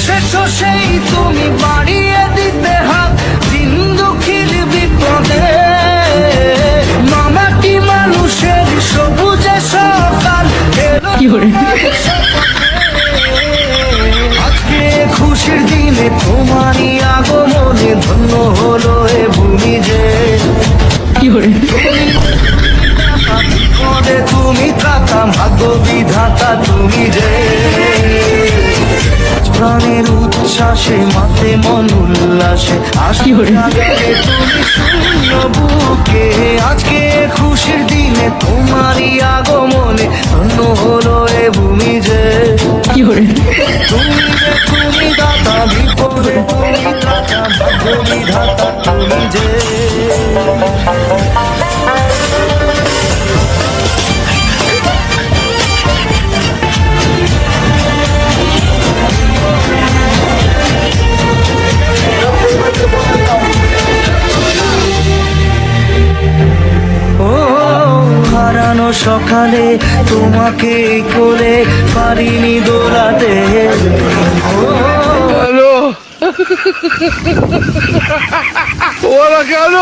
এসেছো সেই তুমি বাড়িয়ে দিতে হাত দিন দুঃখীর বিপদে। মামাটি মানুষের সবুজে সকাল এলো আজকে খুশির দিনে তোমারই আগমনে ধন্য হলো এ ভূমি যে। বিপদে তুমি ত্রাতা ভাগ্য বিধাতা তুমি যে। প্রাণের উচ্ছ্বাসে মাতে মন উল্লাসে আসি তুমি শূন্য বুকে। আজকে খুশির দিনে তোমারই আগমনে ধন্য হলো এ ভূমি যে। তুমি দাতা বিপদে তুমি ত্রাতা ভাগ্য বিধাতা তুমি যে। হারানো সকালে তোমাকে কোলে পারিনি দোলাতে। হ্যালো ওরা কেন